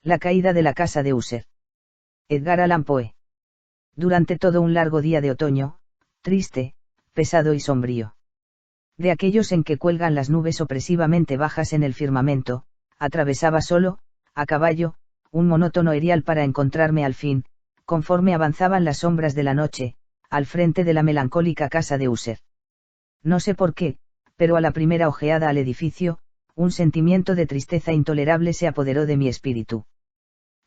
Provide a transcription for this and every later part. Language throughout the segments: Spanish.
La caída de la casa de User. Edgar Allan Poe. Durante todo un largo día de otoño, triste, pesado y sombrío. De aquellos en que cuelgan las nubes opresivamente bajas en el firmamento, atravesaba solo, a caballo, un monótono erial para encontrarme al fin, conforme avanzaban las sombras de la noche, al frente de la melancólica casa de User. No sé por qué, pero a la primera ojeada al edificio, un sentimiento de tristeza intolerable se apoderó de mi espíritu.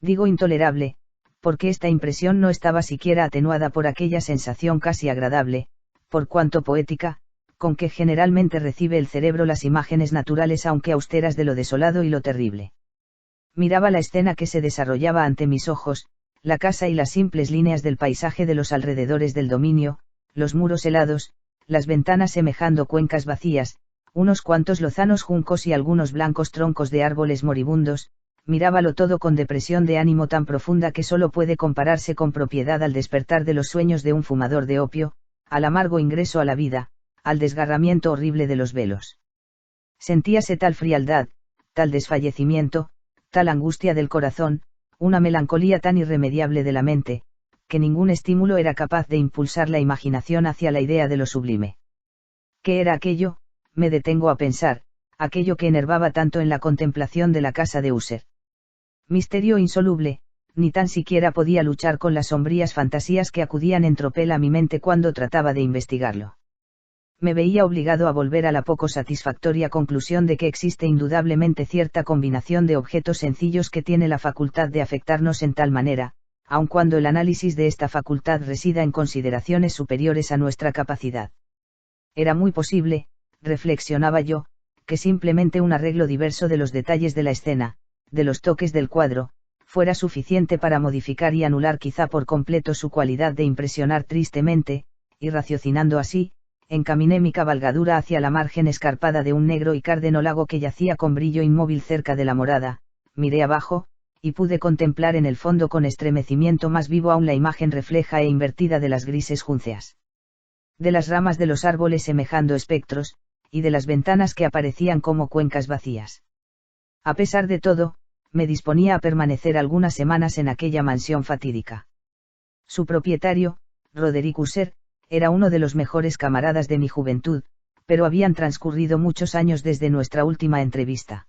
Digo intolerable, porque esta impresión no estaba siquiera atenuada por aquella sensación casi agradable, por cuanto poética, con que generalmente recibe el cerebro las imágenes naturales aunque austeras de lo desolado y lo terrible. Miraba la escena que se desarrollaba ante mis ojos, la casa y las simples líneas del paisaje de los alrededores del dominio, los muros helados, las ventanas semejando cuencas vacías, unos cuantos lozanos juncos y algunos blancos troncos de árboles moribundos. Mirábalo todo con depresión de ánimo tan profunda que solo puede compararse con propiedad al despertar de los sueños de un fumador de opio, al amargo ingreso a la vida, al desgarramiento horrible de los velos. Sentíase tal frialdad, tal desfallecimiento, tal angustia del corazón, una melancolía tan irremediable de la mente, que ningún estímulo era capaz de impulsar la imaginación hacia la idea de lo sublime. ¿Qué era aquello? Me detengo a pensar, aquello que enervaba tanto en la contemplación de la casa de User. Misterio insoluble, ni tan siquiera podía luchar con las sombrías fantasías que acudían en tropel a mi mente cuando trataba de investigarlo. Me veía obligado a volver a la poco satisfactoria conclusión de que existe indudablemente cierta combinación de objetos sencillos que tiene la facultad de afectarnos en tal manera, aun cuando el análisis de esta facultad resida en consideraciones superiores a nuestra capacidad. Era muy posible, reflexionaba yo, que simplemente un arreglo diverso de los detalles de la escena, de los toques del cuadro, fuera suficiente para modificar y anular quizá por completo su cualidad de impresionar tristemente, y raciocinando así, encaminé mi cabalgadura hacia la margen escarpada de un negro y cárdeno lago que yacía con brillo inmóvil cerca de la morada. Miré abajo, y pude contemplar en el fondo con estremecimiento más vivo aún la imagen refleja e invertida de las grises júnceas. De las ramas de los árboles semejando espectros, y de las ventanas que aparecían como cuencas vacías. A pesar de todo, me disponía a permanecer algunas semanas en aquella mansión fatídica. Su propietario, Roderick User, era uno de los mejores camaradas de mi juventud, pero habían transcurrido muchos años desde nuestra última entrevista.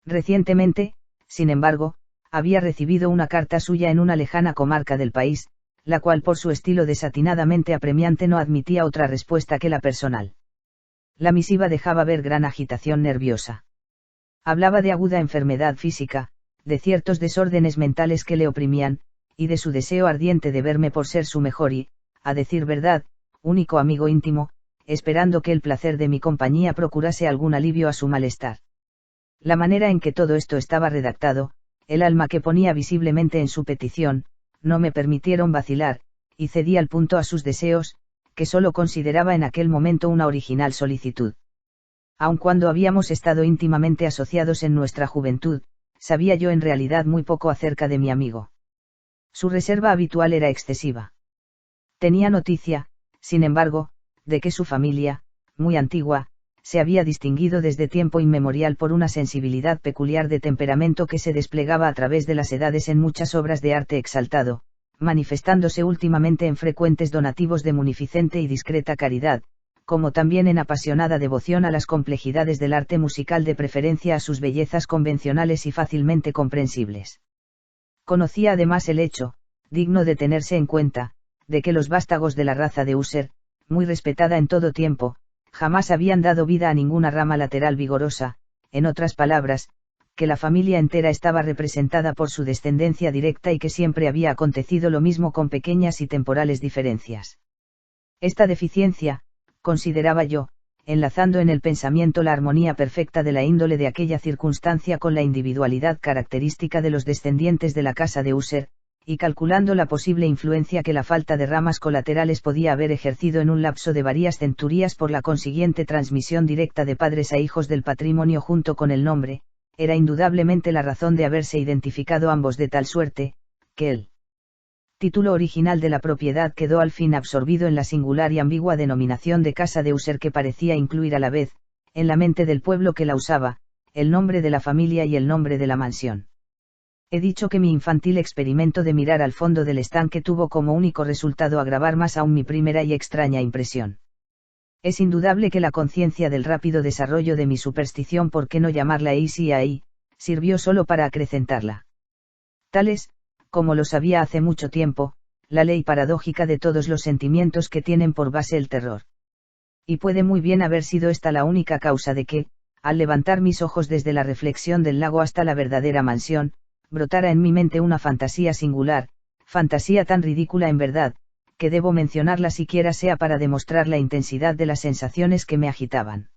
Recientemente, sin embargo, había recibido una carta suya en una lejana comarca del país, la cual por su estilo desatinadamente apremiante no admitía otra respuesta que la personal. La misiva dejaba ver gran agitación nerviosa. Hablaba de aguda enfermedad física, de ciertos desórdenes mentales que le oprimían, y de su deseo ardiente de verme por ser su mejor y, a decir verdad, único amigo íntimo, esperando que el placer de mi compañía procurase algún alivio a su malestar. La manera en que todo esto estaba redactado, el alma que ponía visiblemente en su petición, no me permitieron vacilar, y cedí al punto a sus deseos, que solo consideraba en aquel momento una original solicitud. Aun cuando habíamos estado íntimamente asociados en nuestra juventud, sabía yo en realidad muy poco acerca de mi amigo. Su reserva habitual era excesiva. Tenía noticia, sin embargo, de que su familia, muy antigua, se había distinguido desde tiempo inmemorial por una sensibilidad peculiar de temperamento que se desplegaba a través de las edades en muchas obras de arte exaltado, manifestándose últimamente en frecuentes donativos de munificente y discreta caridad, como también en apasionada devoción a las complejidades del arte musical de preferencia a sus bellezas convencionales y fácilmente comprensibles. Conocía además el hecho, digno de tenerse en cuenta, de que los vástagos de la raza de User, muy respetada en todo tiempo, jamás habían dado vida a ninguna rama lateral vigorosa, en otras palabras, que la familia entera estaba representada por su descendencia directa y que siempre había acontecido lo mismo con pequeñas y temporales diferencias. Esta deficiencia, consideraba yo, enlazando en el pensamiento la armonía perfecta de la índole de aquella circunstancia con la individualidad característica de los descendientes de la casa de User, y calculando la posible influencia que la falta de ramas colaterales podía haber ejercido en un lapso de varias centurias por la consiguiente transmisión directa de padres a hijos del patrimonio junto con el nombre, era indudablemente la razón de haberse identificado ambos de tal suerte, que el título original de la propiedad quedó al fin absorbido en la singular y ambigua denominación de casa de User que parecía incluir a la vez, en la mente del pueblo que la usaba, el nombre de la familia y el nombre de la mansión. He dicho que mi infantil experimento de mirar al fondo del estanque tuvo como único resultado agravar más aún mi primera y extraña impresión. Es indudable que la conciencia del rápido desarrollo de mi superstición, por qué no llamarla ahí, sirvió solo para acrecentarla. Tal es, como lo sabía hace mucho tiempo, la ley paradójica de todos los sentimientos que tienen por base el terror. Y puede muy bien haber sido esta la única causa de que, al levantar mis ojos desde la reflexión del lago hasta la verdadera mansión, brotara en mi mente una fantasía singular, fantasía tan ridícula en verdad, que debo mencionarla siquiera sea para demostrar la intensidad de las sensaciones que me agitaban.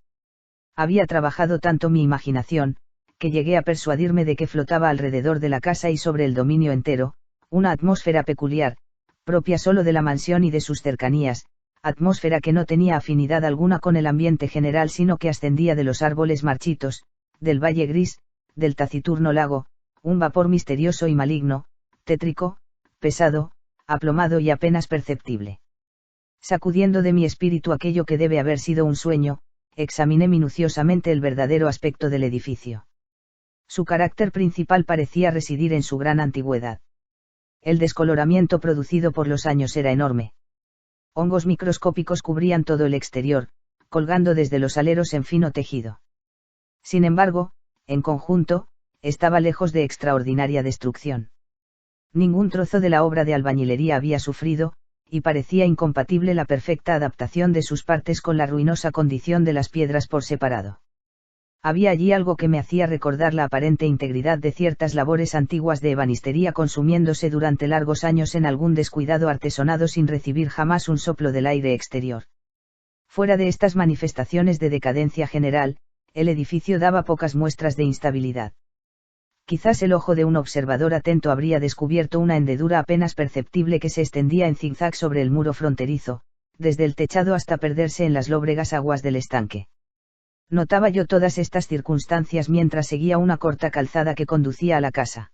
Había trabajado tanto mi imaginación, que llegué a persuadirme de que flotaba alrededor de la casa y sobre el dominio entero, una atmósfera peculiar, propia solo de la mansión y de sus cercanías, atmósfera que no tenía afinidad alguna con el ambiente general sino que ascendía de los árboles marchitos, del valle gris, del taciturno lago, un vapor misterioso y maligno, tétrico, pesado, aplomado y apenas perceptible. Sacudiendo de mi espíritu aquello que debe haber sido un sueño, examiné minuciosamente el verdadero aspecto del edificio. Su carácter principal parecía residir en su gran antigüedad. El descoloramiento producido por los años era enorme. Hongos microscópicos cubrían todo el exterior, colgando desde los aleros en fino tejido. Sin embargo, en conjunto, estaba lejos de extraordinaria destrucción. Ningún trozo de la obra de albañilería había sufrido, y parecía incompatible la perfecta adaptación de sus partes con la ruinosa condición de las piedras por separado. Había allí algo que me hacía recordar la aparente integridad de ciertas labores antiguas de ebanistería consumiéndose durante largos años en algún descuidado artesonado sin recibir jamás un soplo del aire exterior. Fuera de estas manifestaciones de decadencia general, el edificio daba pocas muestras de instabilidad. Quizás el ojo de un observador atento habría descubierto una hendedura apenas perceptible que se extendía en zigzag sobre el muro fronterizo, desde el techado hasta perderse en las lóbregas aguas del estanque. Notaba yo todas estas circunstancias mientras seguía una corta calzada que conducía a la casa.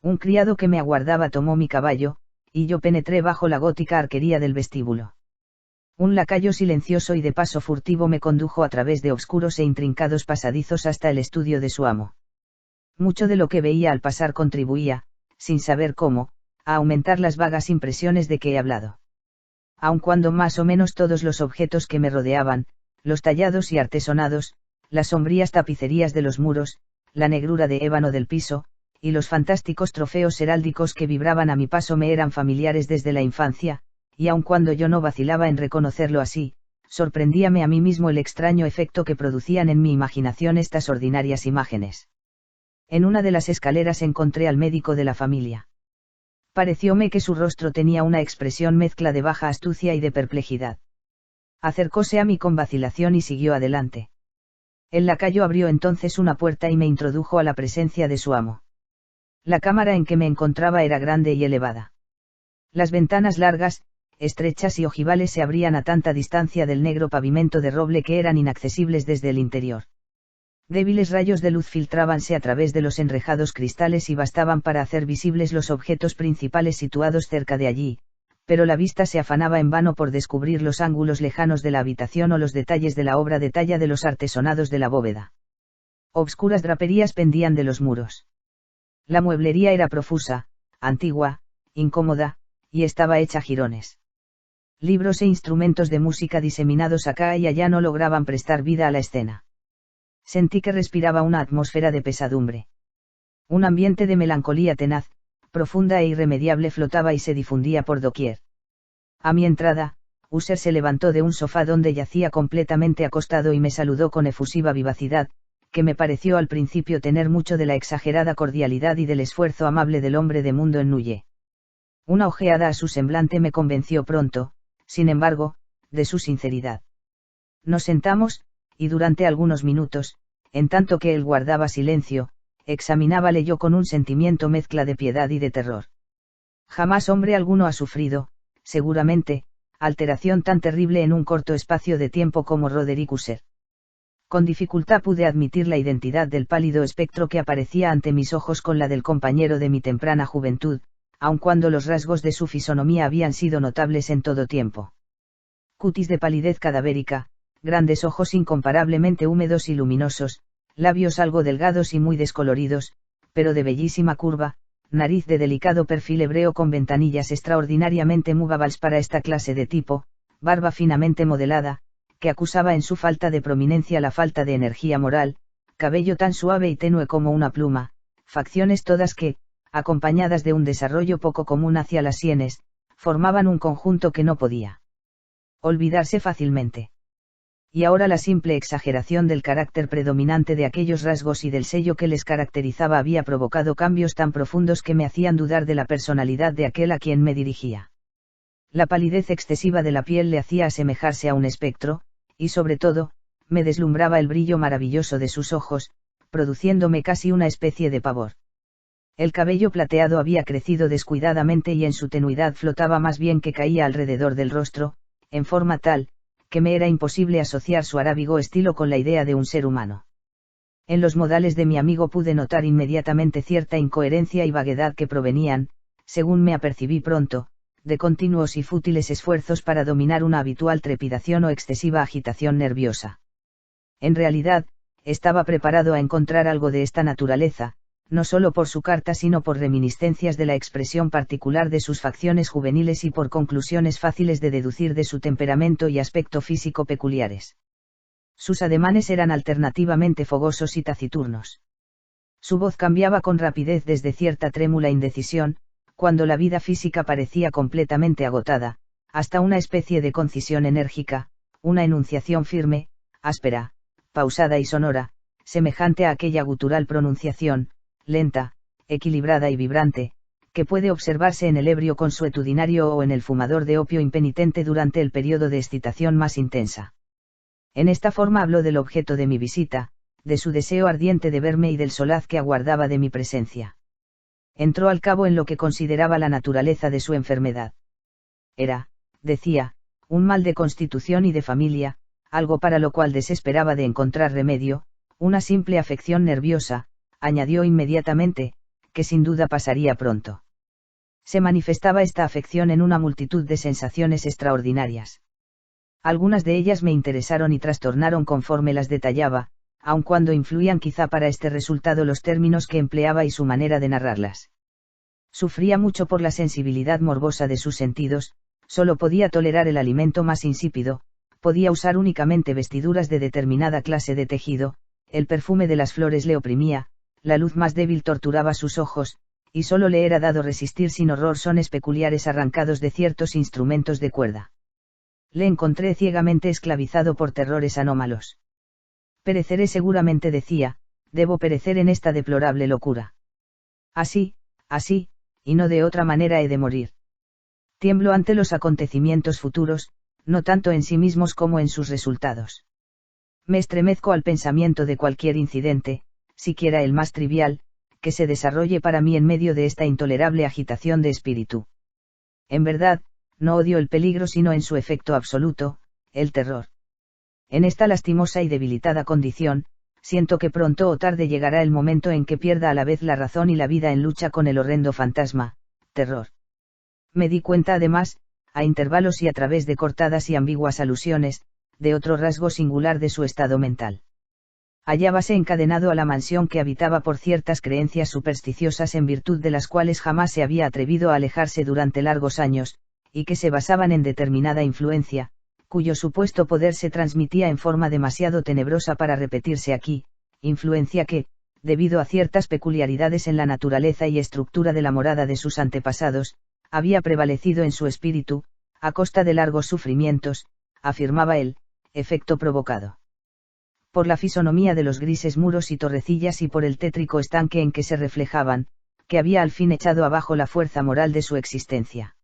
Un criado que me aguardaba tomó mi caballo, y yo penetré bajo la gótica arquería del vestíbulo. Un lacayo silencioso y de paso furtivo me condujo a través de obscuros e intrincados pasadizos hasta el estudio de su amo. Mucho de lo que veía al pasar contribuía, sin saber cómo, a aumentar las vagas impresiones de que he hablado. Aun cuando más o menos todos los objetos que me rodeaban, los tallados y artesonados, las sombrías tapicerías de los muros, la negrura de ébano del piso, y los fantásticos trofeos heráldicos que vibraban a mi paso me eran familiares desde la infancia, y aun cuando yo no vacilaba en reconocerlo así, sorprendíame a mí mismo el extraño efecto que producían en mi imaginación estas ordinarias imágenes. En una de las escaleras encontré al médico de la familia. Parecióme que su rostro tenía una expresión mezcla de baja astucia y de perplejidad. Acercóse a mí con vacilación y siguió adelante. El lacayo abrió entonces una puerta y me introdujo a la presencia de su amo. La cámara en que me encontraba era grande y elevada. Las ventanas largas, estrechas y ojivales se abrían a tanta distancia del negro pavimento de roble que eran inaccesibles desde el interior. Débiles rayos de luz filtrábanse a través de los enrejados cristales y bastaban para hacer visibles los objetos principales situados cerca de allí, pero la vista se afanaba en vano por descubrir los ángulos lejanos de la habitación o los detalles de la obra de talla de los artesonados de la bóveda. Obscuras draperías pendían de los muros. La mueblería era profusa, antigua, incómoda, y estaba hecha jirones. Libros e instrumentos de música diseminados acá y allá no lograban prestar vida a la escena. Sentí que respiraba una atmósfera de pesadumbre. Un ambiente de melancolía tenaz, profunda e irremediable flotaba y se difundía por doquier. A mi entrada, User se levantó de un sofá donde yacía completamente acostado y me saludó con efusiva vivacidad, que me pareció al principio tener mucho de la exagerada cordialidad y del esfuerzo amable del hombre de mundo en Nulle. Una ojeada a su semblante me convenció pronto, sin embargo, de su sinceridad. Nos sentamos, y durante algunos minutos, en tanto que él guardaba silencio, examinábale yo con un sentimiento mezcla de piedad y de terror. Jamás hombre alguno ha sufrido, seguramente, alteración tan terrible en un corto espacio de tiempo como Roderick User. Con dificultad pude admitir la identidad del pálido espectro que aparecía ante mis ojos con la del compañero de mi temprana juventud, aun cuando los rasgos de su fisonomía habían sido notables en todo tiempo. Cutis de palidez cadavérica, grandes ojos incomparablemente húmedos y luminosos, labios algo delgados y muy descoloridos, pero de bellísima curva, nariz de delicado perfil hebreo con ventanillas extraordinariamente movable para esta clase de tipo, barba finamente modelada, que acusaba en su falta de prominencia la falta de energía moral, cabello tan suave y tenue como una pluma, facciones todas que, acompañadas de un desarrollo poco común hacia las sienes, formaban un conjunto que no podía olvidarse fácilmente. Y ahora la simple exageración del carácter predominante de aquellos rasgos y del sello que les caracterizaba había provocado cambios tan profundos que me hacían dudar de la personalidad de aquel a quien me dirigía. La palidez excesiva de la piel le hacía asemejarse a un espectro, y sobre todo, me deslumbraba el brillo maravilloso de sus ojos, produciéndome casi una especie de pavor. El cabello plateado había crecido descuidadamente y en su tenuidad flotaba más bien que caía alrededor del rostro, en forma tal, que me era imposible asociar su arábigo estilo con la idea de un ser humano. En los modales de mi amigo pude notar inmediatamente cierta incoherencia y vaguedad que provenían, según me apercibí pronto, de continuos y fútiles esfuerzos para dominar una habitual trepidación o excesiva agitación nerviosa. En realidad, estaba preparado a encontrar algo de esta naturaleza, no solo por su carta sino por reminiscencias de la expresión particular de sus facciones juveniles y por conclusiones fáciles de deducir de su temperamento y aspecto físico peculiares. Sus ademanes eran alternativamente fogosos y taciturnos. Su voz cambiaba con rapidez desde cierta trémula indecisión, cuando la vida física parecía completamente agotada, hasta una especie de concisión enérgica, una enunciación firme, áspera, pausada y sonora, semejante a aquella gutural pronunciación, lenta, equilibrada y vibrante, que puede observarse en el ebrio consuetudinario o en el fumador de opio impenitente durante el periodo de excitación más intensa. En esta forma habló del objeto de mi visita, de su deseo ardiente de verme y del solaz que aguardaba de mi presencia. Entró al cabo en lo que consideraba la naturaleza de su enfermedad. Era, decía, un mal de constitución y de familia, algo para lo cual desesperaba de encontrar remedio, una simple afección nerviosa, añadió inmediatamente, que sin duda pasaría pronto. Se manifestaba esta afección en una multitud de sensaciones extraordinarias. Algunas de ellas me interesaron y trastornaron conforme las detallaba, aun cuando influían quizá para este resultado los términos que empleaba y su manera de narrarlas. Sufría mucho por la sensibilidad morbosa de sus sentidos, solo podía tolerar el alimento más insípido, podía usar únicamente vestiduras de determinada clase de tejido, el perfume de las flores le oprimía, la luz más débil torturaba sus ojos, y solo le era dado resistir sin horror sones peculiares arrancados de ciertos instrumentos de cuerda. Le encontré ciegamente esclavizado por terrores anómalos. Pereceré seguramente, decía, debo perecer en esta deplorable locura. Así, y no de otra manera he de morir. Tiemblo ante los acontecimientos futuros, no tanto en sí mismos como en sus resultados. Me estremezco al pensamiento de cualquier incidente, siquiera el más trivial, que se desarrolle para mí en medio de esta intolerable agitación de espíritu. En verdad, no odio el peligro sino en su efecto absoluto, el terror. En esta lastimosa y debilitada condición, siento que pronto o tarde llegará el momento en que pierda a la vez la razón y la vida en lucha con el horrendo fantasma, terror. Me di cuenta además, a intervalos y a través de cortadas y ambiguas alusiones, de otro rasgo singular de su estado mental. Hallábase encadenado a la mansión que habitaba por ciertas creencias supersticiosas en virtud de las cuales jamás se había atrevido a alejarse durante largos años, y que se basaban en determinada influencia, cuyo supuesto poder se transmitía en forma demasiado tenebrosa para repetirse aquí, influencia que, debido a ciertas peculiaridades en la naturaleza y estructura de la morada de sus antepasados, había prevalecido en su espíritu, a costa de largos sufrimientos, afirmaba él, efecto provocado por la fisonomía de los grises muros y torrecillas y por el tétrico estanque en que se reflejaban, que había al fin echado abajo la fuerza moral de su existencia.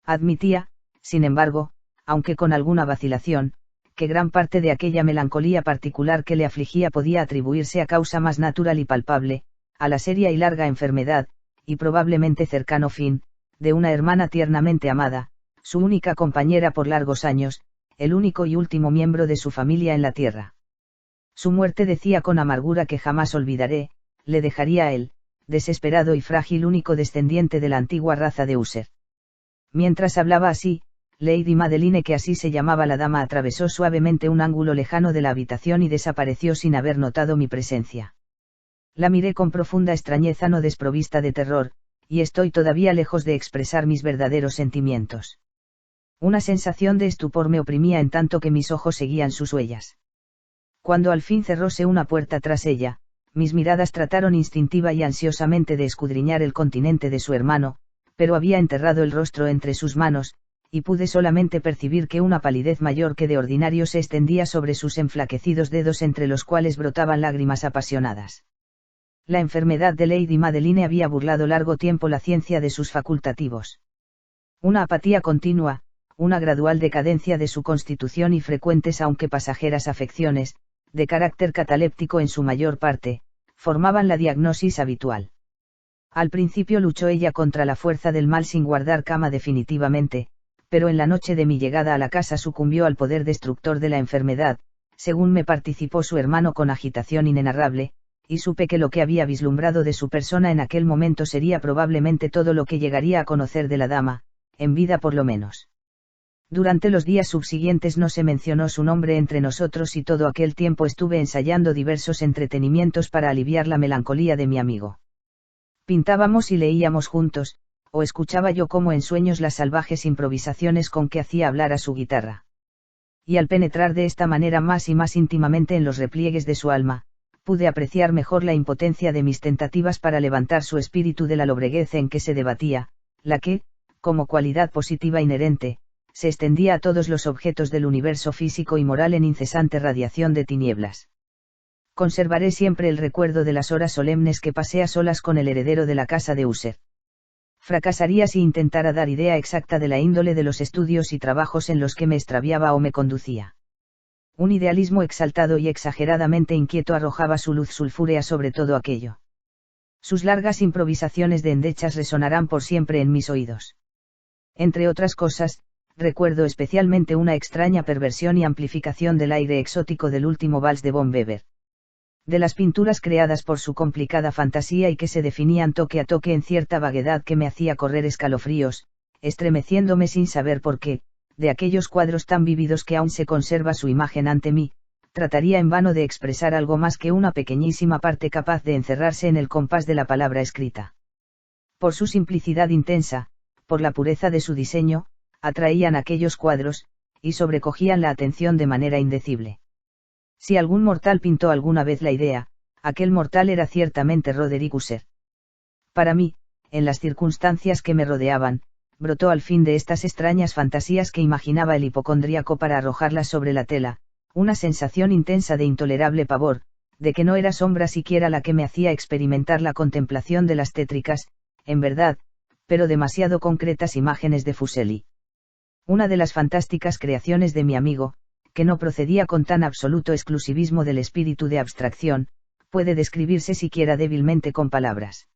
Admitía, sin embargo, aunque con alguna vacilación, que gran parte de aquella melancolía particular que le afligía podía atribuirse a causa más natural y palpable, a la seria y larga enfermedad, y probablemente cercano fin, de una hermana tiernamente amada, su única compañera por largos años, el único y último miembro de su familia en la tierra. Su muerte, decía con amargura que jamás olvidaré, le dejaría a él, desesperado y frágil único descendiente de la antigua raza de User. Mientras hablaba así, Lady Madeline, que así se llamaba la dama, atravesó suavemente un ángulo lejano de la habitación y desapareció sin haber notado mi presencia. La miré con profunda extrañeza no desprovista de terror, y estoy todavía lejos de expresar mis verdaderos sentimientos. Una sensación de estupor me oprimía en tanto que mis ojos seguían sus huellas. Cuando al fin cerróse una puerta tras ella, mis miradas trataron instintiva y ansiosamente de escudriñar el continente de su hermano, pero había enterrado el rostro entre sus manos, y pude solamente percibir que una palidez mayor que de ordinario se extendía sobre sus enflaquecidos dedos entre los cuales brotaban lágrimas apasionadas. La enfermedad de Lady Madeline había burlado largo tiempo la ciencia de sus facultativos. Una apatía continua, una gradual decadencia de su constitución y frecuentes aunque pasajeras afecciones, de carácter cataléptico en su mayor parte, formaban la diagnosis habitual. Al principio luchó ella contra la fuerza del mal sin guardar cama definitivamente, pero en la noche de mi llegada a la casa sucumbió al poder destructor de la enfermedad, según me participó su hermano con agitación inenarrable, y supe que lo que había vislumbrado de su persona en aquel momento sería probablemente todo lo que llegaría a conocer de la dama, en vida por lo menos. Durante los días subsiguientes no se mencionó su nombre entre nosotros y todo aquel tiempo estuve ensayando diversos entretenimientos para aliviar la melancolía de mi amigo. Pintábamos y leíamos juntos, o escuchaba yo como en sueños las salvajes improvisaciones con que hacía hablar a su guitarra. Y al penetrar de esta manera más y más íntimamente en los repliegues de su alma, pude apreciar mejor la impotencia de mis tentativas para levantar su espíritu de la lobreguez en que se debatía, la que, como cualidad positiva inherente, se extendía a todos los objetos del universo físico y moral en incesante radiación de tinieblas. Conservaré siempre el recuerdo de las horas solemnes que pasé a solas con el heredero de la casa de User. Fracasaría si intentara dar idea exacta de la índole de los estudios y trabajos en los que me extraviaba o me conducía. Un idealismo exaltado y exageradamente inquieto arrojaba su luz sulfúrea sobre todo aquello. Sus largas improvisaciones de endechas resonarán por siempre en mis oídos. Entre otras cosas, recuerdo especialmente una extraña perversión y amplificación del aire exótico del último vals de von Weber. De las pinturas creadas por su complicada fantasía y que se definían toque a toque en cierta vaguedad que me hacía correr escalofríos, estremeciéndome sin saber por qué, de aquellos cuadros tan vívidos que aún se conserva su imagen ante mí, trataría en vano de expresar algo más que una pequeñísima parte capaz de encerrarse en el compás de la palabra escrita. Por su simplicidad intensa, por la pureza de su diseño, atraían aquellos cuadros, y sobrecogían la atención de manera indecible. Si algún mortal pintó alguna vez la idea, aquel mortal era ciertamente Roderick Usher. Para mí, en las circunstancias que me rodeaban, brotó al fin de estas extrañas fantasías que imaginaba el hipocondríaco para arrojarlas sobre la tela, una sensación intensa de intolerable pavor, de que no era sombra siquiera la que me hacía experimentar la contemplación de las tétricas, en verdad, pero demasiado concretas imágenes de Fuseli. Una de las fantásticas creaciones de mi amigo, que no procedía con tan absoluto exclusivismo del espíritu de abstracción, puede describirse siquiera débilmente con palabras.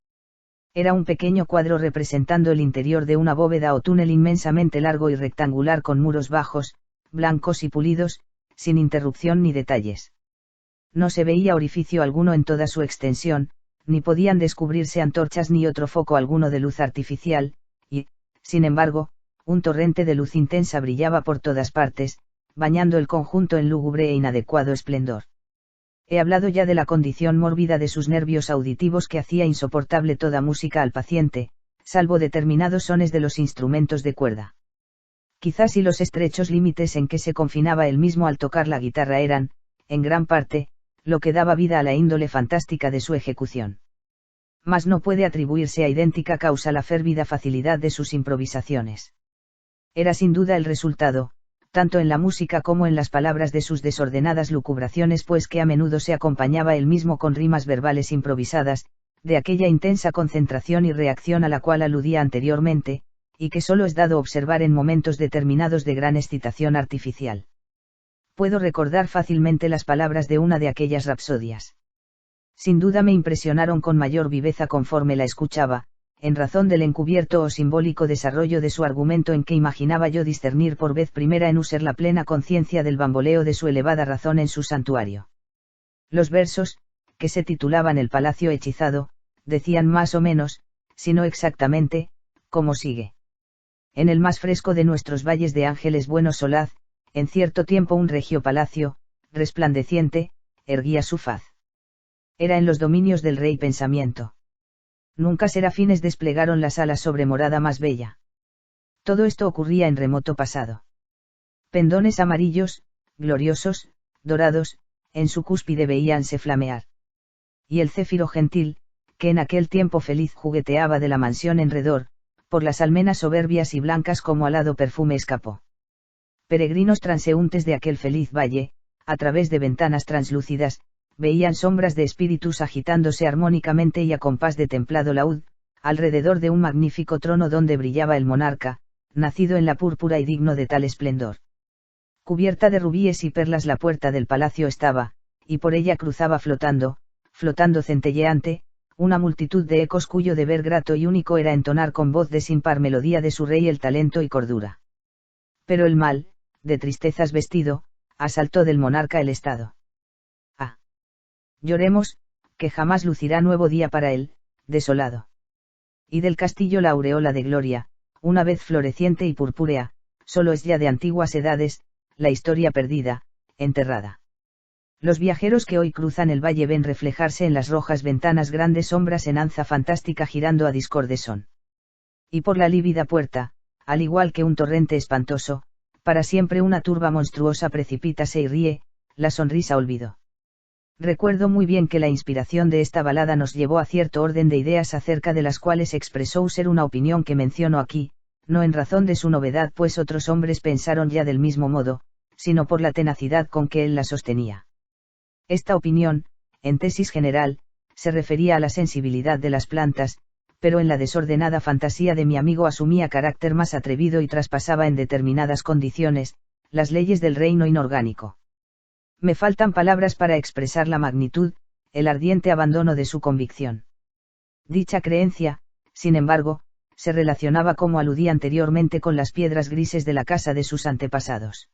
Era un pequeño cuadro representando el interior de una bóveda o túnel inmensamente largo y rectangular con muros bajos, blancos y pulidos, sin interrupción ni detalles. No se veía orificio alguno en toda su extensión, ni podían descubrirse antorchas ni otro foco alguno de luz artificial, y, sin embargo, un torrente de luz intensa brillaba por todas partes, bañando el conjunto en lúgubre e inadecuado esplendor. He hablado ya de la condición mórbida de sus nervios auditivos que hacía insoportable toda música al paciente, salvo determinados sones de los instrumentos de cuerda. Quizás y los estrechos límites en que se confinaba él mismo al tocar la guitarra eran, en gran parte, lo que daba vida a la índole fantástica de su ejecución. Mas no puede atribuirse a idéntica causa la férvida facilidad de sus improvisaciones. Era sin duda el resultado, tanto en la música como en las palabras de sus desordenadas lucubraciones, pues que a menudo se acompañaba él mismo con rimas verbales improvisadas, de aquella intensa concentración y reacción a la cual aludía anteriormente, y que solo es dado observar en momentos determinados de gran excitación artificial. Puedo recordar fácilmente las palabras de una de aquellas rapsodias. Sin duda me impresionaron con mayor viveza conforme la escuchaba, en razón del encubierto o simbólico desarrollo de su argumento en que imaginaba yo discernir por vez primera en Usher la plena conciencia del bamboleo de su elevada razón en su santuario. Los versos, que se titulaban El Palacio Hechizado, decían más o menos, si no exactamente, como sigue. En el más fresco de nuestros valles de ángeles buenos solaz, en cierto tiempo un regio palacio, resplandeciente, erguía su faz. Era en los dominios del rey pensamiento. Nunca serafines desplegaron las alas sobre morada más bella. Todo esto ocurría en remoto pasado. Pendones amarillos, gloriosos, dorados, en su cúspide veíanse flamear. Y el céfiro gentil, que en aquel tiempo feliz jugueteaba de la mansión en redor, por las almenas soberbias y blancas como alado perfume escapó. Peregrinos transeúntes de aquel feliz valle, a través de ventanas translúcidas, veían sombras de espíritus agitándose armónicamente y a compás de templado laúd, alrededor de un magnífico trono donde brillaba el monarca, nacido en la púrpura y digno de tal esplendor. Cubierta de rubíes y perlas la puerta del palacio estaba, y por ella cruzaba flotando centelleante, una multitud de ecos cuyo deber grato y único era entonar con voz de sin par melodía de su rey el talento y cordura. Pero el mal, de tristezas vestido, asaltó del monarca el estado. Ah. Lloremos, que jamás lucirá nuevo día para él, desolado. Y del castillo la aureola de gloria, una vez floreciente y purpúrea, solo es ya de antiguas edades, la historia perdida, enterrada. Los viajeros que hoy cruzan el valle ven reflejarse en las rojas ventanas grandes sombras en anza fantástica girando a discorde son. Y por la lívida puerta, al igual que un torrente espantoso, para siempre una turba monstruosa precipítase y ríe, la sonrisa olvido. Recuerdo muy bien que la inspiración de esta balada nos llevó a cierto orden de ideas acerca de las cuales expresó User una opinión que menciono aquí, no en razón de su novedad pues otros hombres pensaron ya del mismo modo, sino por la tenacidad con que él la sostenía. Esta opinión, en tesis general, se refería a la sensibilidad de las plantas, pero en la desordenada fantasía de mi amigo asumía carácter más atrevido y traspasaba en determinadas condiciones, las leyes del reino inorgánico. Me faltan palabras para expresar la magnitud, el ardiente abandono de su convicción. Dicha creencia, sin embargo, se relacionaba como aludí anteriormente con las piedras grises de la casa de sus antepasados.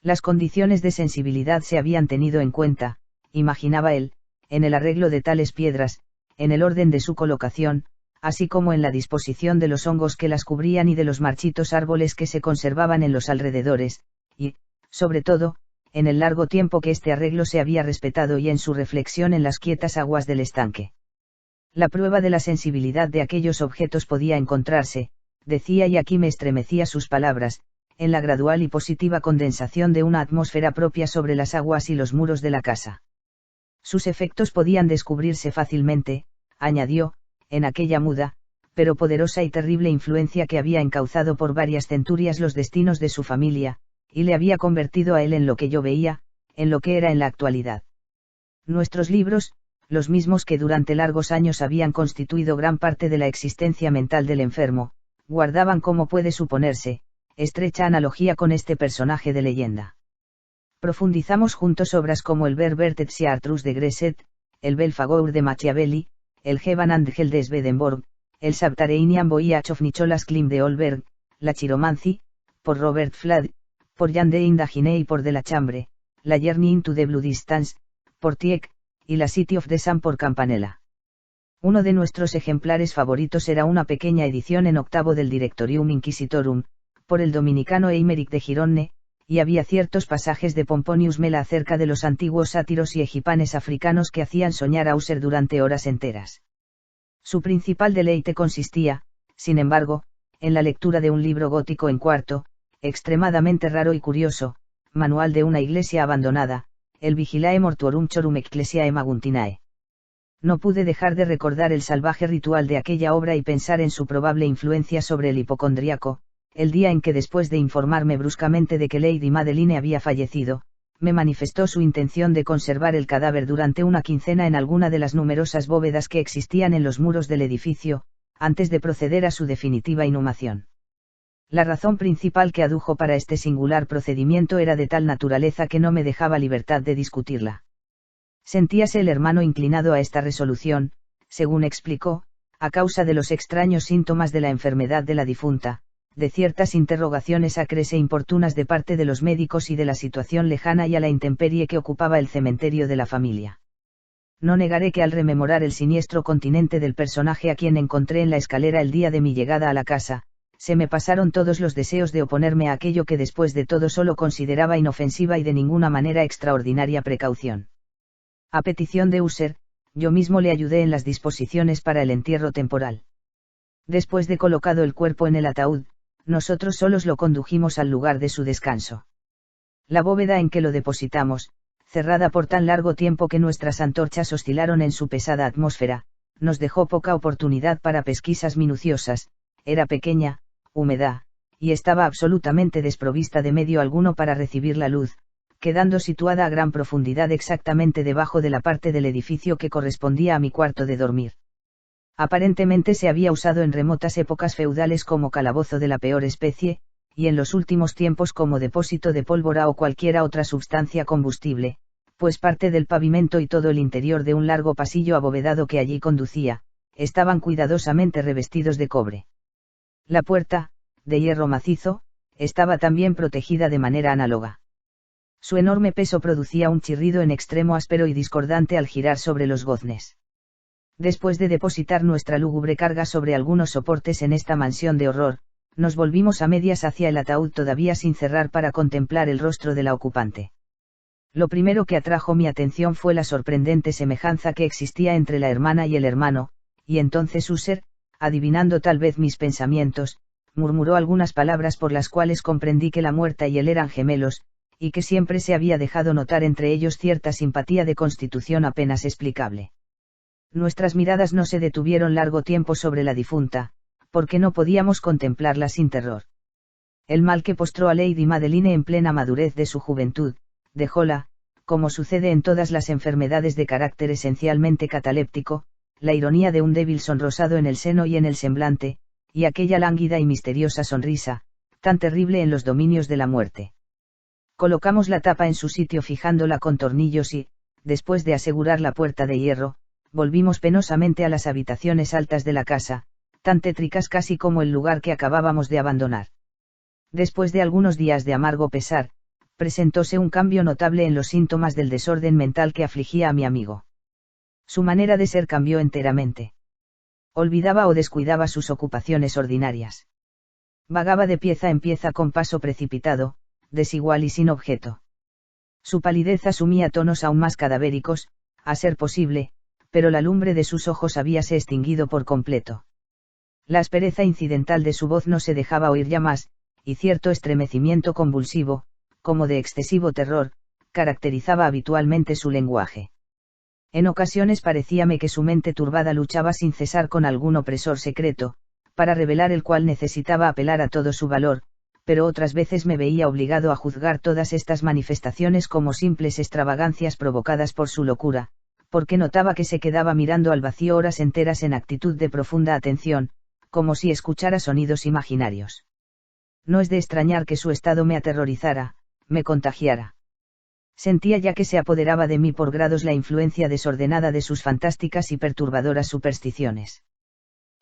Las condiciones de sensibilidad se habían tenido en cuenta, imaginaba él, en el arreglo de tales piedras, en el orden de su colocación, así como en la disposición de los hongos que las cubrían y de los marchitos árboles que se conservaban en los alrededores, y, sobre todo, en el largo tiempo que este arreglo se había respetado y en su reflexión en las quietas aguas del estanque. La prueba de la sensibilidad de aquellos objetos podía encontrarse, decía y aquí me estremecía sus palabras, en la gradual y positiva condensación de una atmósfera propia sobre las aguas y los muros de la casa. Sus efectos podían descubrirse fácilmente, añadió, en aquella muda, pero poderosa y terrible influencia que había encauzado por varias centurias los destinos de su familia, y le había convertido a él en lo que yo veía, en lo que era en la actualidad. Nuestros libros, los mismos que durante largos años habían constituido gran parte de la existencia mental del enfermo, guardaban como puede suponerse, estrecha analogía con este personaje de leyenda. Profundizamos juntos obras como el Verbert Chartrus de Gresset, el Belfagour de Machiavelli, el Heaven Angel de Swedenborg, el Subterranean Voyage of Nicholas Klim de Olberg, la Chiromancy, por Robert Fladd, por Jan de Indagine y por de la Chambre, la Journey into the Blue Distance, por Tieck, y la City of the Sun por Campanella. Uno de nuestros ejemplares favoritos era una pequeña edición en octavo del Directorium Inquisitorum, por el dominicano Eimeric de Gironne, y había ciertos pasajes de Pomponius Mela acerca de los antiguos sátiros y egipanes africanos que hacían soñar a User durante horas enteras. Su principal deleite consistía, sin embargo, en la lectura de un libro gótico en cuarto, extremadamente raro y curioso, Manual de una iglesia abandonada, el Vigilae Mortuorum Chorum Ecclesiae Maguntinae. No pude dejar de recordar el salvaje ritual de aquella obra y pensar en su probable influencia sobre el hipocondriaco, el día en que después de informarme bruscamente de que Lady Madeline había fallecido, me manifestó su intención de conservar el cadáver durante una quincena en alguna de las numerosas bóvedas que existían en los muros del edificio, antes de proceder a su definitiva inhumación. La razón principal que adujo para este singular procedimiento era de tal naturaleza que no me dejaba libertad de discutirla. Sentíase el hermano inclinado a esta resolución, según explicó, a causa de los extraños síntomas de la enfermedad de la difunta, de ciertas interrogaciones acres e importunas de parte de los médicos y de la situación lejana y a la intemperie que ocupaba el cementerio de la familia. No negaré que al rememorar el siniestro continente del personaje a quien encontré en la escalera el día de mi llegada a la casa, se me pasaron todos los deseos de oponerme a aquello que después de todo solo consideraba inofensiva y de ninguna manera extraordinaria precaución. A petición de User, yo mismo le ayudé en las disposiciones para el entierro temporal. Después de colocado el cuerpo en el ataúd, nosotros solos lo condujimos al lugar de su descanso. La bóveda en que lo depositamos, cerrada por tan largo tiempo que nuestras antorchas oscilaron en su pesada atmósfera, nos dejó poca oportunidad para pesquisas minuciosas, era pequeña, húmeda, y estaba absolutamente desprovista de medio alguno para recibir la luz, quedando situada a gran profundidad exactamente debajo de la parte del edificio que correspondía a mi cuarto de dormir. Aparentemente se había usado en remotas épocas feudales como calabozo de la peor especie, y en los últimos tiempos como depósito de pólvora o cualquiera otra substancia combustible, pues parte del pavimento y todo el interior de un largo pasillo abovedado que allí conducía, estaban cuidadosamente revestidos de cobre. La puerta, de hierro macizo, estaba también protegida de manera análoga. Su enorme peso producía un chirrido en extremo áspero y discordante al girar sobre los goznes. Después de depositar nuestra lúgubre carga sobre algunos soportes en esta mansión de horror, nos volvimos a medias hacia el ataúd todavía sin cerrar para contemplar el rostro de la ocupante. Lo primero que atrajo mi atención fue la sorprendente semejanza que existía entre la hermana y el hermano, y entonces User, adivinando tal vez mis pensamientos, murmuró algunas palabras por las cuales comprendí que la muerta y él eran gemelos, y que siempre se había dejado notar entre ellos cierta simpatía de constitución apenas explicable. Nuestras miradas no se detuvieron largo tiempo sobre la difunta, porque no podíamos contemplarla sin terror. El mal que postró a Lady Madeline en plena madurez de su juventud, dejóla, como sucede en todas las enfermedades de carácter esencialmente cataléptico, la ironía de un débil sonrosado en el seno y en el semblante, y aquella lánguida y misteriosa sonrisa, tan terrible en los dominios de la muerte. Colocamos la tapa en su sitio fijándola con tornillos y, después de asegurar la puerta de hierro, volvimos penosamente a las habitaciones altas de la casa, tan tétricas casi como el lugar que acabábamos de abandonar. Después de algunos días de amargo pesar, presentóse un cambio notable en los síntomas del desorden mental que afligía a mi amigo. Su manera de ser cambió enteramente. Olvidaba o descuidaba sus ocupaciones ordinarias. Vagaba de pieza en pieza con paso precipitado, desigual y sin objeto. Su palidez asumía tonos aún más cadavéricos, a ser posible, pero la lumbre de sus ojos habíase extinguido por completo. La aspereza incidental de su voz no se dejaba oír ya más, y cierto estremecimiento convulsivo, como de excesivo terror, caracterizaba habitualmente su lenguaje. En ocasiones parecíame que su mente turbada luchaba sin cesar con algún opresor secreto, para revelar el cual necesitaba apelar a todo su valor, pero otras veces me veía obligado a juzgar todas estas manifestaciones como simples extravagancias provocadas por su locura, porque notaba que se quedaba mirando al vacío horas enteras en actitud de profunda atención, como si escuchara sonidos imaginarios. No es de extrañar que su estado me aterrorizara, me contagiara. Sentía ya que se apoderaba de mí por grados la influencia desordenada de sus fantásticas y perturbadoras supersticiones.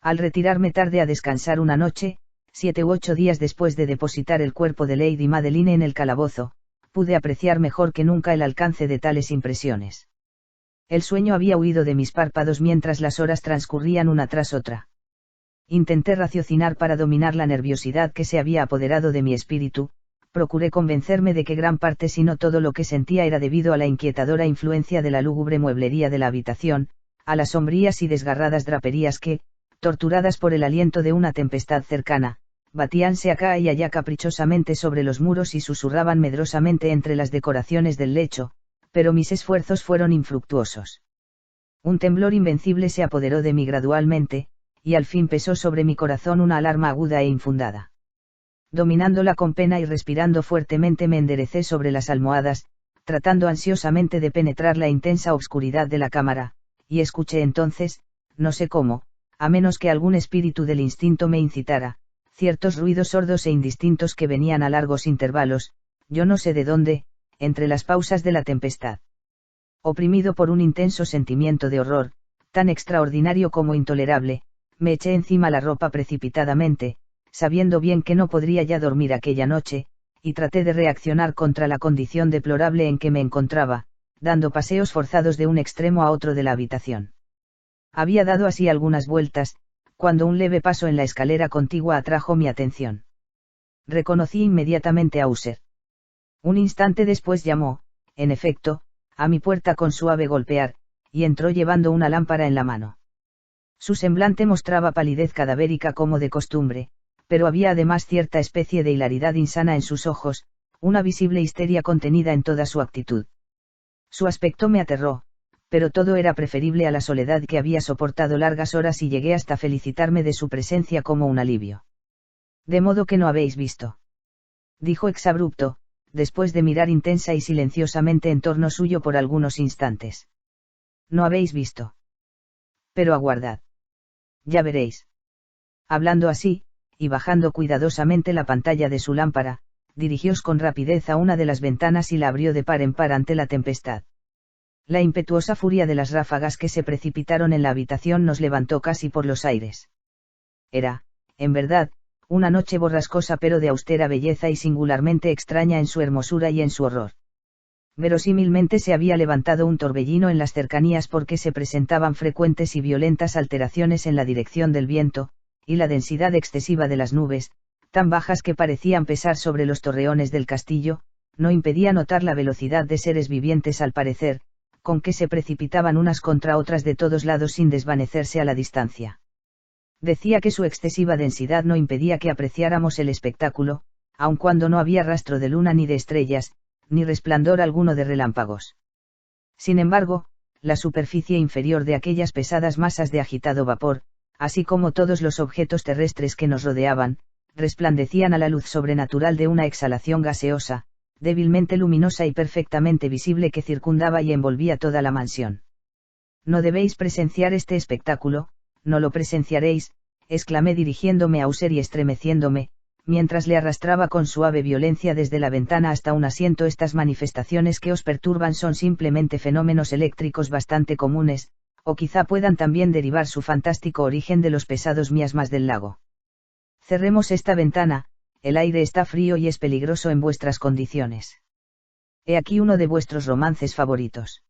Al retirarme tarde a descansar una noche, 7 u 8 días después de depositar el cuerpo de Lady Madeline en el calabozo, pude apreciar mejor que nunca el alcance de tales impresiones. El sueño había huido de mis párpados mientras las horas transcurrían una tras otra. Intenté raciocinar para dominar la nerviosidad que se había apoderado de mi espíritu, procuré convencerme de que gran parte si no todo lo que sentía era debido a la inquietadora influencia de la lúgubre mueblería de la habitación, a las sombrías y desgarradas draperías que, torturadas por el aliento de una tempestad cercana, batíanse acá y allá caprichosamente sobre los muros y susurraban medrosamente entre las decoraciones del lecho, pero mis esfuerzos fueron infructuosos. Un temblor invencible se apoderó de mí gradualmente, y al fin pesó sobre mi corazón una alarma aguda e infundada. Dominándola con pena y respirando fuertemente me enderecé sobre las almohadas, tratando ansiosamente de penetrar la intensa obscuridad de la cámara, y escuché entonces, no sé cómo, a menos que algún espíritu del instinto me incitara, ciertos ruidos sordos e indistintos que venían a largos intervalos, yo no sé de dónde, entre las pausas de la tempestad. Oprimido por un intenso sentimiento de horror, tan extraordinario como intolerable, me eché encima la ropa precipitadamente, sabiendo bien que no podría ya dormir aquella noche, y traté de reaccionar contra la condición deplorable en que me encontraba, dando paseos forzados de un extremo a otro de la habitación. Había dado así algunas vueltas, cuando un leve paso en la escalera contigua atrajo mi atención. Reconocí inmediatamente a User. Un instante después llamó, en efecto, a mi puerta con suave golpear, y entró llevando una lámpara en la mano. Su semblante mostraba palidez cadavérica como de costumbre, pero había además cierta especie de hilaridad insana en sus ojos, una visible histeria contenida en toda su actitud. Su aspecto me aterró, pero todo era preferible a la soledad que había soportado largas horas y llegué hasta felicitarme de su presencia como un alivio. De modo que no habéis visto, dijo exabrupto, después de mirar intensa y silenciosamente en torno suyo por algunos instantes. No habéis visto. Pero aguardad. Ya veréis. Hablando así, y bajando cuidadosamente la pantalla de su lámpara, dirigióse con rapidez a una de las ventanas y la abrió de par en par ante la tempestad. La impetuosa furia de las ráfagas que se precipitaron en la habitación nos levantó casi por los aires. Era, en verdad, una noche borrascosa pero de austera belleza y singularmente extraña en su hermosura y en su horror. Verosímilmente se había levantado un torbellino en las cercanías porque se presentaban frecuentes y violentas alteraciones en la dirección del viento, y la densidad excesiva de las nubes, tan bajas que parecían pesar sobre los torreones del castillo, no impedía notar la velocidad de seres vivientes al parecer, con que se precipitaban unas contra otras de todos lados sin desvanecerse a la distancia. Decía que su excesiva densidad no impedía que apreciáramos el espectáculo, aun cuando no había rastro de luna ni de estrellas, ni resplandor alguno de relámpagos. Sin embargo, la superficie inferior de aquellas pesadas masas de agitado vapor, así como todos los objetos terrestres que nos rodeaban, resplandecían a la luz sobrenatural de una exhalación gaseosa, débilmente luminosa y perfectamente visible que circundaba y envolvía toda la mansión. No debéis presenciar este espectáculo, no lo presenciaréis, exclamé dirigiéndome a User y estremeciéndome, mientras le arrastraba con suave violencia desde la ventana hasta un asiento. Estas manifestaciones que os perturban son simplemente fenómenos eléctricos bastante comunes, o quizá puedan también derivar su fantástico origen de los pesados miasmas del lago. Cerremos esta ventana, el aire está frío y es peligroso en vuestras condiciones. He aquí uno de vuestros romances favoritos.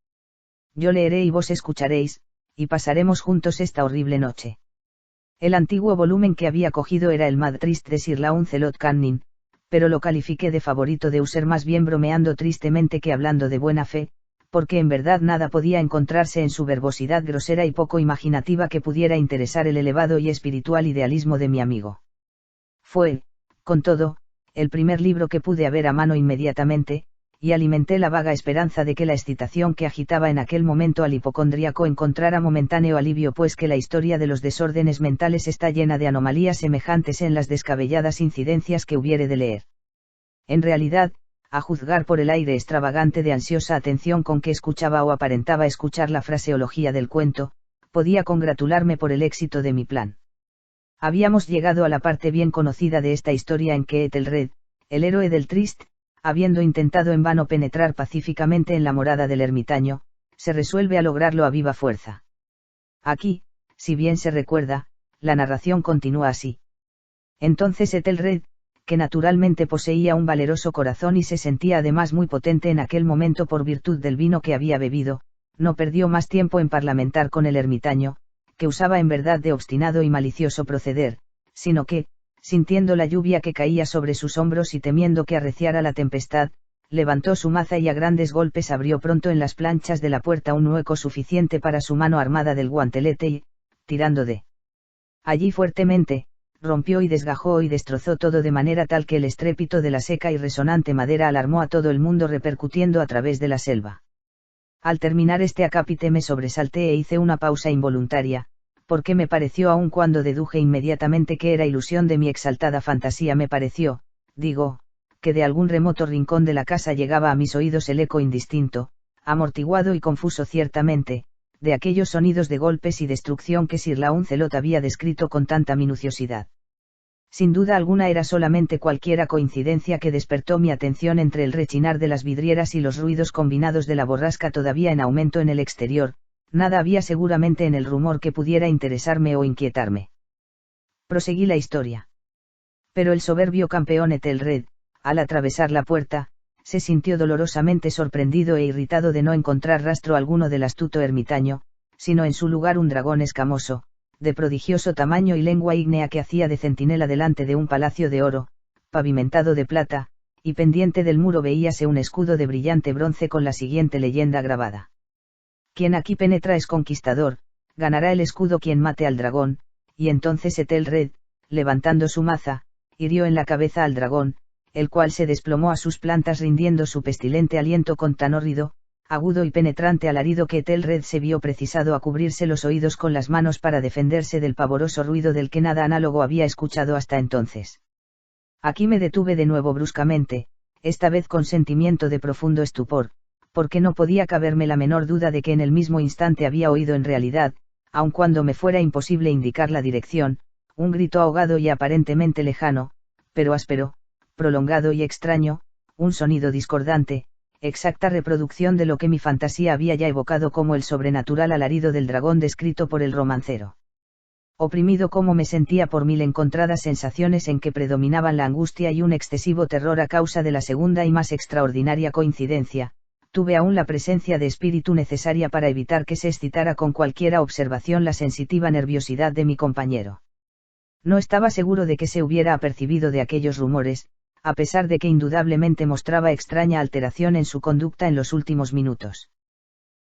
Yo leeré y vos escucharéis, y pasaremos juntos esta horrible noche. El antiguo volumen que había cogido era el Mad Trist de Sir Launcelot Canning, pero lo califiqué de favorito de User más bien bromeando tristemente que hablando de buena fe, porque en verdad nada podía encontrarse en su verbosidad grosera y poco imaginativa que pudiera interesar el elevado y espiritual idealismo de mi amigo. Fue, con todo, el primer libro que pude haber a mano inmediatamente, y alimenté la vaga esperanza de que la excitación que agitaba en aquel momento al hipocondríaco encontrara momentáneo alivio, pues que la historia de los desórdenes mentales está llena de anomalías semejantes en las descabelladas incidencias que hubiere de leer. En realidad, a juzgar por el aire extravagante de ansiosa atención con que escuchaba o aparentaba escuchar la fraseología del cuento, podía congratularme por el éxito de mi plan. Habíamos llegado a la parte bien conocida de esta historia en que Ethelred, el héroe del Trist, habiendo intentado en vano penetrar pacíficamente en la morada del ermitaño, se resuelve a lograrlo a viva fuerza. Aquí, si bien se recuerda, la narración continúa así. Entonces Ethelred, que naturalmente poseía un valeroso corazón y se sentía además muy potente en aquel momento por virtud del vino que había bebido, no perdió más tiempo en parlamentar con el ermitaño, que usaba en verdad de obstinado y malicioso proceder, sino que, sintiendo la lluvia que caía sobre sus hombros y temiendo que arreciara la tempestad, levantó su maza y a grandes golpes abrió pronto en las planchas de la puerta un hueco suficiente para su mano armada del guantelete y, tirando de allí fuertemente, rompió y desgajó y destrozó todo de manera tal que el estrépito de la seca y resonante madera alarmó a todo el mundo repercutiendo a través de la selva. Al terminar este acápite me sobresalté e hice una pausa involuntaria, porque me pareció, aun cuando deduje inmediatamente que era ilusión de mi exaltada fantasía, me pareció, digo, que de algún remoto rincón de la casa llegaba a mis oídos el eco indistinto, amortiguado y confuso ciertamente, de aquellos sonidos de golpes y destrucción que Sir Launcelot había descrito con tanta minuciosidad. Sin duda alguna era solamente cualquiera coincidencia que despertó mi atención entre el rechinar de las vidrieras y los ruidos combinados de la borrasca todavía en aumento en el exterior. Nada había seguramente en el rumor que pudiera interesarme o inquietarme. Proseguí la historia. Pero el soberbio campeón Ethelred, al atravesar la puerta, se sintió dolorosamente sorprendido e irritado de no encontrar rastro alguno del astuto ermitaño, sino en su lugar un dragón escamoso, de prodigioso tamaño y lengua ígnea que hacía de centinela delante de un palacio de oro, pavimentado de plata, y pendiente del muro veíase un escudo de brillante bronce con la siguiente leyenda grabada. Quien aquí penetra es conquistador, ganará el escudo quien mate al dragón, y entonces Ethelred, levantando su maza, hirió en la cabeza al dragón, el cual se desplomó a sus plantas rindiendo su pestilente aliento con tan hórrido, agudo y penetrante alarido que Ethelred se vio precisado a cubrirse los oídos con las manos para defenderse del pavoroso ruido del que nada análogo había escuchado hasta entonces. Aquí me detuve de nuevo bruscamente, esta vez con sentimiento de profundo estupor, porque no podía caberme la menor duda de que en el mismo instante había oído en realidad, aun cuando me fuera imposible indicar la dirección, un grito ahogado y aparentemente lejano, pero áspero, prolongado y extraño, un sonido discordante, exacta reproducción de lo que mi fantasía había ya evocado como el sobrenatural alarido del dragón descrito por el romancero. Oprimido como me sentía por mil encontradas sensaciones en que predominaban la angustia y un excesivo terror a causa de la segunda y más extraordinaria coincidencia, tuve aún la presencia de espíritu necesaria para evitar que se excitara con cualquiera observación la sensitiva nerviosidad de mi compañero. No estaba seguro de que se hubiera apercibido de aquellos rumores, a pesar de que indudablemente mostraba extraña alteración en su conducta en los últimos minutos.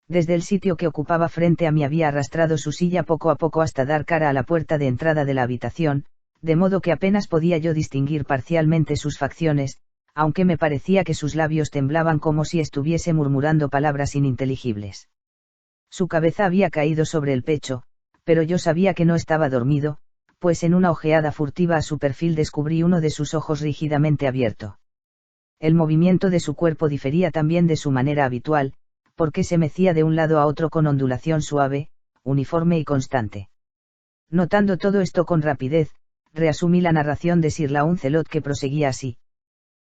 Desde el sitio que ocupaba frente a mí había arrastrado su silla poco a poco hasta dar cara a la puerta de entrada de la habitación, de modo que apenas podía yo distinguir parcialmente sus facciones, aunque me parecía que sus labios temblaban como si estuviese murmurando palabras ininteligibles. Su cabeza había caído sobre el pecho, pero yo sabía que no estaba dormido, pues en una ojeada furtiva a su perfil descubrí uno de sus ojos rígidamente abierto. El movimiento de su cuerpo difería también de su manera habitual, porque se mecía de un lado a otro con ondulación suave, uniforme y constante. Notando todo esto con rapidez, reasumí la narración de Sir Launcelot que proseguía así.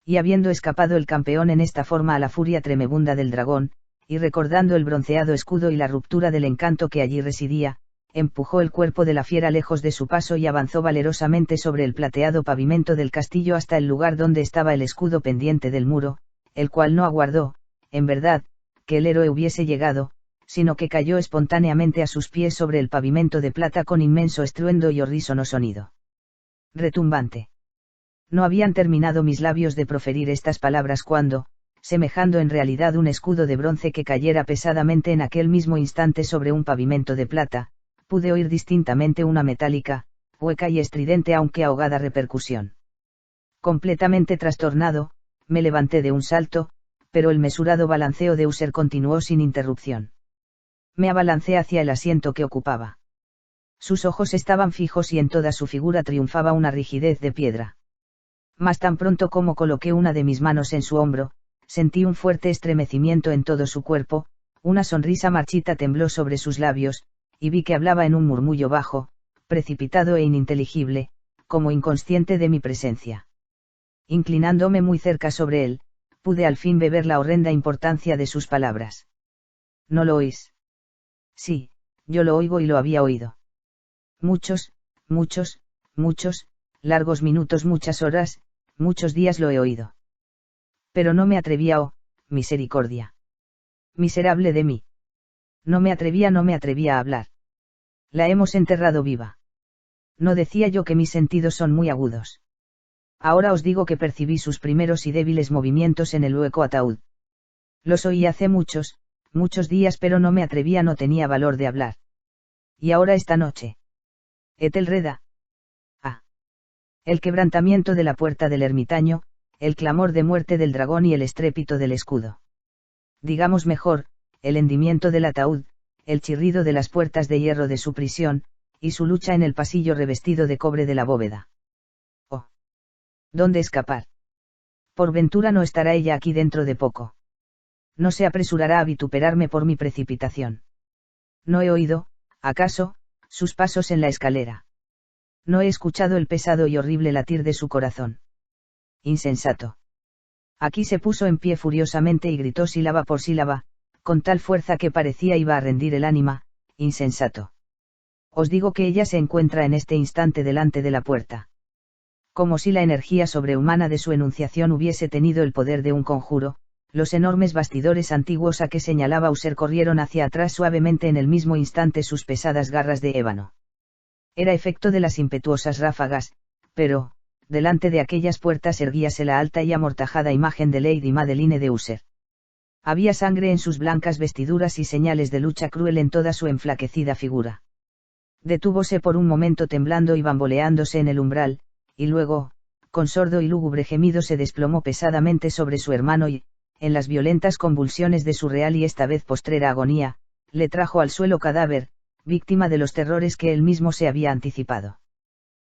Y habiendo escapado el campeón en esta forma a la furia tremebunda del dragón, y recordando el bronceado escudo y la ruptura del encanto que allí residía, empujó el cuerpo de la fiera lejos de su paso y avanzó valerosamente sobre el plateado pavimento del castillo hasta el lugar donde estaba el escudo pendiente del muro, el cual no aguardó, en verdad, que el héroe hubiese llegado, sino que cayó espontáneamente a sus pies sobre el pavimento de plata con inmenso estruendo y horrísono sonido. Retumbante. No habían terminado mis labios de proferir estas palabras cuando, semejando en realidad un escudo de bronce que cayera pesadamente en aquel mismo instante sobre un pavimento de plata, pude oír distintamente una metálica, hueca y estridente aunque ahogada repercusión. Completamente trastornado, me levanté de un salto, pero el mesurado balanceo de User continuó sin interrupción. Me abalancé hacia el asiento que ocupaba. Sus ojos estaban fijos y en toda su figura triunfaba una rigidez de piedra. Mas tan pronto como coloqué una de mis manos en su hombro, sentí un fuerte estremecimiento en todo su cuerpo, una sonrisa marchita tembló sobre sus labios, y vi que hablaba en un murmullo bajo, precipitado e ininteligible, como inconsciente de mi presencia. Inclinándome muy cerca sobre él, pude al fin beber la horrenda importancia de sus palabras. ¿No lo oís? Sí, yo lo oigo y lo había oído. Muchos, largos minutos, muchas horas, muchos días lo he oído. Pero no me atrevía, oh, misericordia. Miserable de mí. No me atrevía a hablar. La hemos enterrado viva. No decía yo que mis sentidos son muy agudos. Ahora os digo que percibí sus primeros y débiles movimientos en el hueco ataúd. Los oí hace muchos días, pero no me atrevía, no tenía valor de hablar. Y ahora esta noche. Ethelreda. Ah. El quebrantamiento de la puerta del ermitaño, el clamor de muerte del dragón y el estrépito del escudo. Digamos mejor, el hendimiento del ataúd, el chirrido de las puertas de hierro de su prisión, y su lucha en el pasillo revestido de cobre de la bóveda. Oh. ¿Dónde escapar? Por ventura no estará ella aquí dentro de poco. No se apresurará a vituperarme por mi precipitación. No he oído, acaso, sus pasos en la escalera. No he escuchado el pesado y horrible latir de su corazón. Insensato. Aquí se puso en pie furiosamente y gritó sílaba por sílaba, con tal fuerza que parecía iba a rendir el ánima, insensato. Os digo que ella se encuentra en este instante delante de la puerta. Como si la energía sobrehumana de su enunciación hubiese tenido el poder de un conjuro, los enormes bastidores antiguos a que señalaba User corrieron hacia atrás suavemente en el mismo instante sus pesadas garras de ébano. Era efecto de las impetuosas ráfagas, pero, delante de aquellas puertas erguíase la alta y amortajada imagen de Lady Madeline de User. Había sangre en sus blancas vestiduras y señales de lucha cruel en toda su enflaquecida figura. Detúvose por un momento temblando y bamboleándose en el umbral, y luego, con sordo y lúgubre gemido se desplomó pesadamente sobre su hermano y, en las violentas convulsiones de su real y esta vez postrera agonía, le trajo al suelo cadáver, víctima de los terrores que él mismo se había anticipado.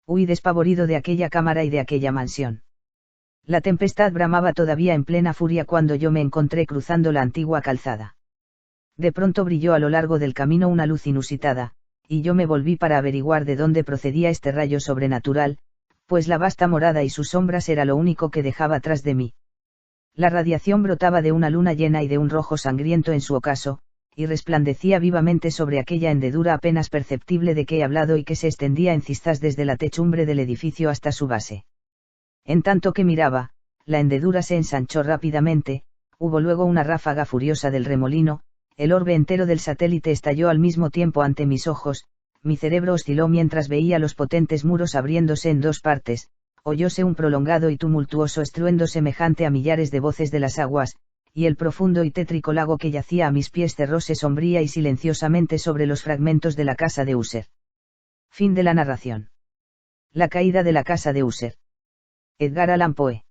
Huí despavorido de aquella cámara y de aquella mansión. La tempestad bramaba todavía en plena furia cuando yo me encontré cruzando la antigua calzada. De pronto brilló a lo largo del camino una luz inusitada, y yo me volví para averiguar de dónde procedía este rayo sobrenatural, pues la vasta morada y sus sombras era lo único que dejaba tras de mí. La radiación brotaba de una luna llena y de un rojo sangriento en su ocaso, y resplandecía vivamente sobre aquella hendedura apenas perceptible de que he hablado y que se extendía en cistas desde la techumbre del edificio hasta su base. En tanto que miraba, la hendedura se ensanchó rápidamente, hubo luego una ráfaga furiosa del remolino, el orbe entero del satélite estalló al mismo tiempo ante mis ojos, mi cerebro osciló mientras veía los potentes muros abriéndose en dos partes, oyóse un prolongado y tumultuoso estruendo semejante a millares de voces de las aguas, y el profundo y tétrico lago que yacía a mis pies cerróse sombría y silenciosamente sobre los fragmentos de la casa de User. Fin de la narración. La caída de la casa de User. Edgar Allan Poe.